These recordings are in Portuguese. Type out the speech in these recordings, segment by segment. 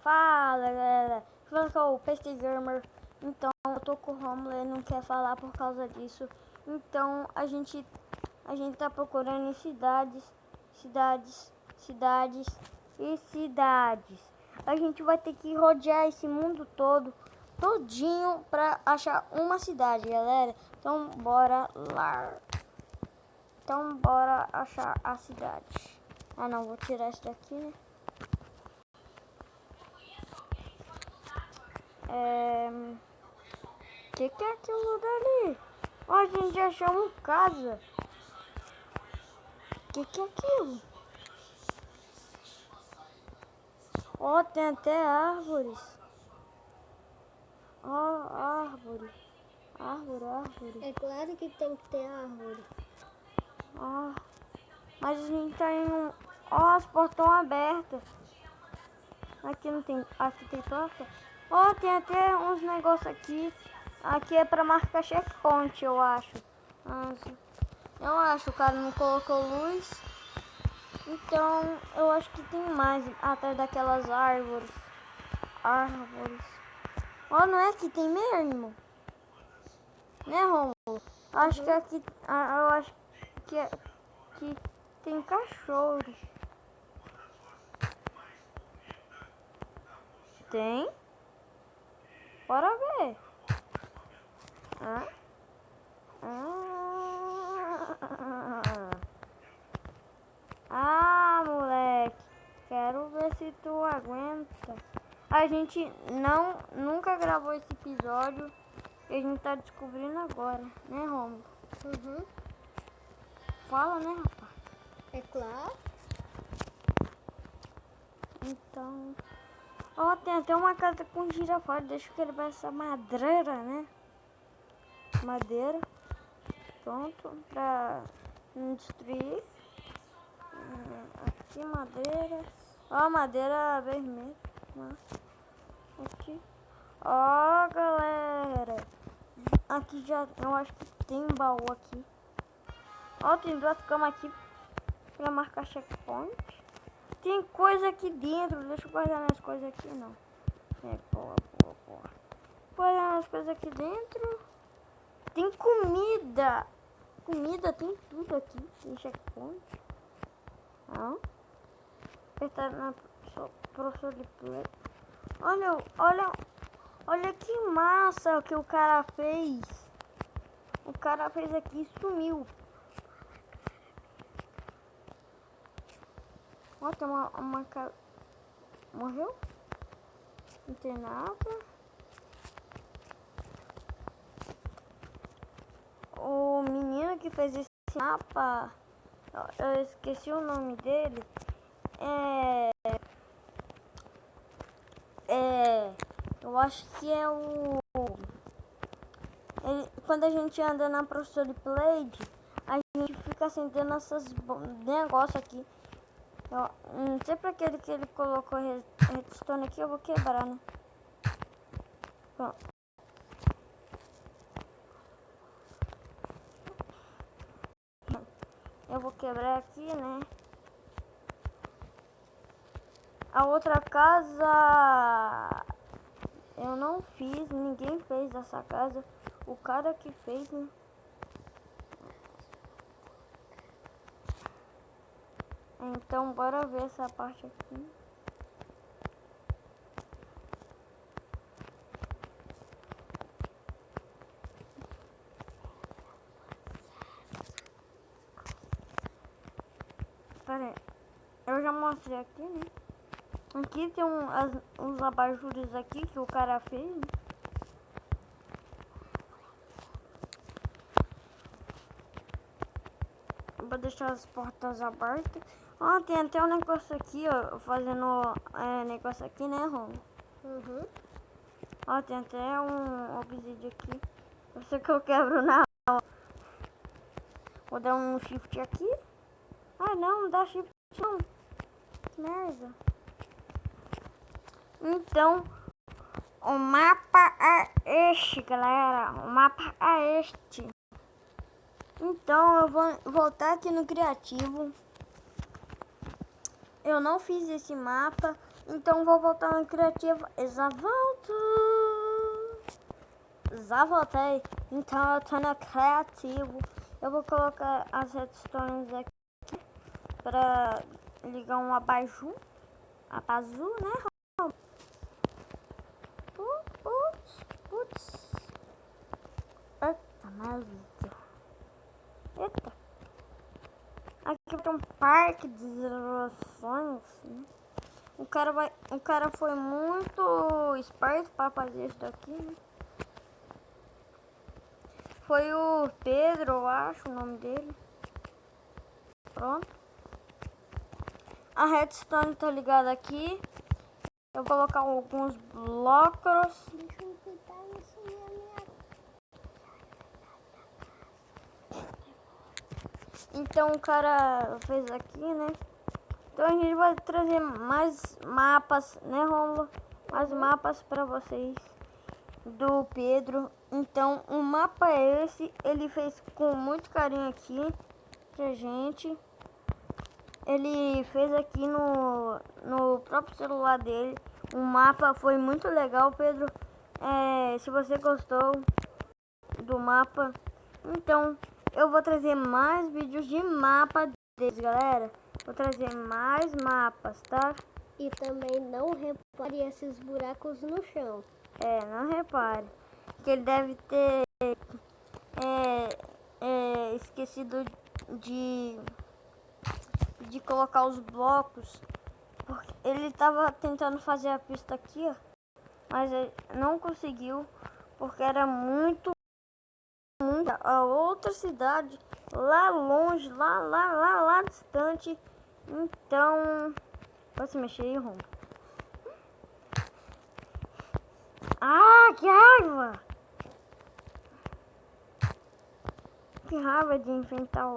Fala galera, falando que é o PC Gamer. Então eu tô com o Romulo, ele não quer falar por causa disso. Então a gente tá procurando em cidades. A gente vai ter que rodear esse mundo todinho pra achar uma cidade, galera. Então bora lá. Então bora achar a cidade. Ah não, vou tirar isso daqui, né? Que é aquilo dali? Ó, a gente já achou casa. Que é aquilo? Ó, tem até árvores. Ó, árvore. É claro que tem que ter árvore. Ó, mas a gente tá indo. Ó, as portas estão abertas. Aqui não tem. Aqui tem porta. Ó, tem até uns negócios aqui. Aqui é pra marcar checkpoint, eu acho. Nossa. Eu acho, o cara não colocou luz. Então, eu acho que tem mais atrás daquelas árvores. Ó, não é que tem mesmo? Né, Romulo? Acho que aqui, eu acho que tem cachorro. Tem? Bora ver. Moleque. Quero ver se tu aguenta. A gente nunca gravou esse episódio e a gente tá descobrindo agora, né, Romulo? Fala, né, rapaz? É claro. Então... Ó, tem até uma casa com girafales. Deixa eu quebrar essa madeira, né? Madeira. Pronto, pra não destruir. Aqui, madeira. Ó, madeira vermelha. Aqui. Ó, galera. Aqui já... Eu acho que tem um baú aqui. Ó, tem duas camas aqui pra marcar checkpoint. Tem coisa aqui dentro. Deixa eu guardar minhas coisas aqui, não. Boa. Guardar minhas coisas aqui dentro. Tem comida. Tem tudo aqui. Tem checkpoint. Apertar na professor de play. Olha que massa que o cara fez. O cara fez aqui e sumiu. Ó, tem uma cara. Morreu? Não tem nada. O menino que fez esse mapa, eu esqueci o nome dele. Eu acho que é o... quando a gente anda na professor de Play, a gente fica acendendo esses negócios aqui. Eu não sei pra aquele que ele colocou redstone aqui, eu vou quebrar, né? Pronto. Eu vou quebrar aqui, né? A outra casa eu não fiz, ninguém fez essa casa. O cara que fez, né? Então bora ver essa parte aqui. Pera aí. Eu já mostrei aqui, né? Aqui tem uns abajures aqui que o cara fez, né? Vou deixar as portas abertas. Ó, tem até um negócio aqui, ó, fazendo negócio aqui, né, Ron? Ó, tem até um obsidian aqui. Eu sei que eu quebro na hora. Vou dar um shift aqui. Ah, não dá shift não. Que merda. Então, o mapa é este, galera. O mapa é este. Então, eu vou voltar aqui no criativo. Eu não fiz esse mapa. Então vou voltar no criativo. Já voltei. Então eu tô no criativo. Eu vou colocar as redstones aqui pra ligar um abajur. Abajur, né? Putz. Eita, maldito. Eita. Aqui tem um parque de diversões, né? O cara foi muito esperto para fazer isso daqui, né? Foi o Pedro, eu acho o nome dele. Pronto. A redstone tá ligada aqui. Eu vou colocar alguns blocos. Deixa eu cuidar isso minha. Então o cara fez aqui, né? Então a gente vai trazer mais mapas, né, Romulo? Mais mapas para vocês do Pedro. Então o mapa é esse. Ele fez com muito carinho aqui pra gente. Ele fez aqui no próprio celular dele. O mapa foi muito legal, Pedro. Se você gostou do mapa, então eu vou trazer mais vídeos de mapa deles, galera. Vou trazer mais mapas, tá? E também não repare esses buracos no chão. Não repare. Que ele deve ter esquecido de colocar os blocos. Porque ele tava tentando fazer a pista aqui, ó. Mas ele não conseguiu. Porque era muito a outra cidade. Lá longe, lá distante. Então... Pode se mexer aí, Rom. Ah, que raiva! Que raiva de inventar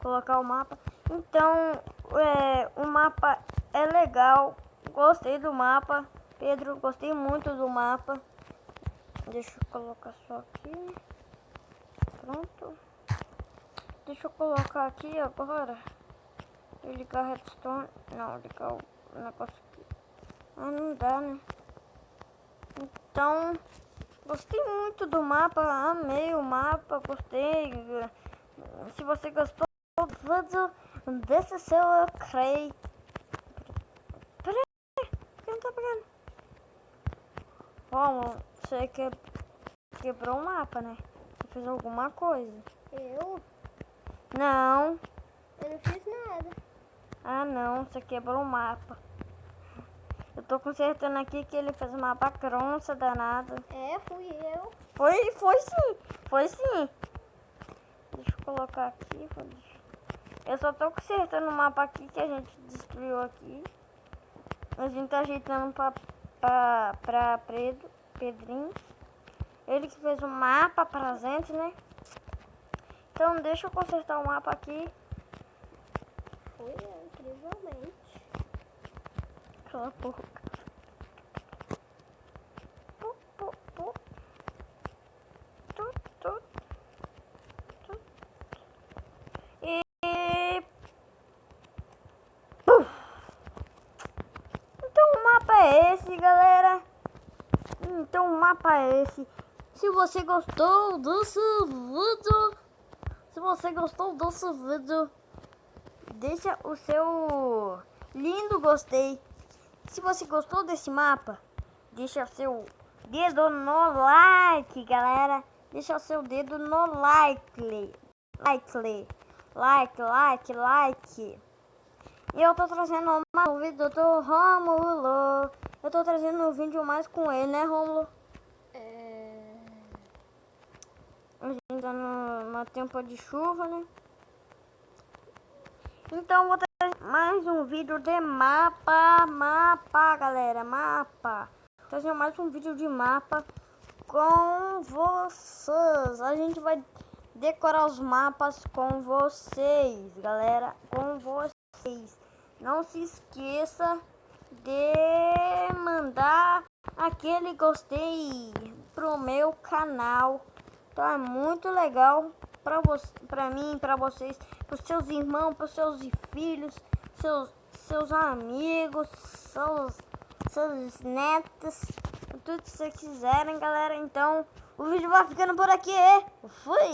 colocar o mapa. Então, o mapa é legal. Gostei do mapa. Pedro, gostei muito do mapa. Deixa eu colocar só aqui. Pronto. Deixa eu colocar aqui agora. Eu ligar a redstone. Não, ligar o negócio aqui. Ah, não dá, né? Então, gostei muito do mapa. Amei o mapa. Gostei. Se você gostou do vídeo, deixa o seu ok. Peraí, que não tá pegando. Bom, você quebrou o mapa, né? Você fez alguma coisa. Eu? Não. Eu não fiz nada. Ah, não. Você quebrou o mapa. Eu tô consertando aqui que ele fez uma bagunça danada. Fui eu. Foi sim. Deixa eu colocar aqui. Eu só tô consertando o mapa aqui que a gente destruiu aqui. A gente tá ajeitando pra Pedrinho. Ele que fez o mapa pra gente, né? Então deixa eu consertar o mapa aqui. Fui eu, incrivelmente. Cala a boca. Então o mapa é esse, galera. Então o mapa é esse. Se você gostou desse vídeo, deixa o seu lindo gostei. Se você gostou desse mapa, deixa o seu dedo no like, galera. Deixa o seu dedo no like. E eu tô trazendo mais um vídeo do Romulo. Eu tô trazendo um vídeo mais com ele, né, Romulo? A gente tá numa tempo de chuva, né? Então vou trazer mais um vídeo de mapa, galera, mapa. Trazer mais um vídeo de mapa com vocês. A gente vai decorar os mapas com vocês, galera, com vocês. Não se esqueça de mandar aquele gostei pro meu canal. Tá muito legal pra mim, pra vocês, pros seus irmãos, pros seus filhos, seus amigos, seus netos, tudo que vocês quiserem, galera. Então, o vídeo vai ficando por aqui. Fui!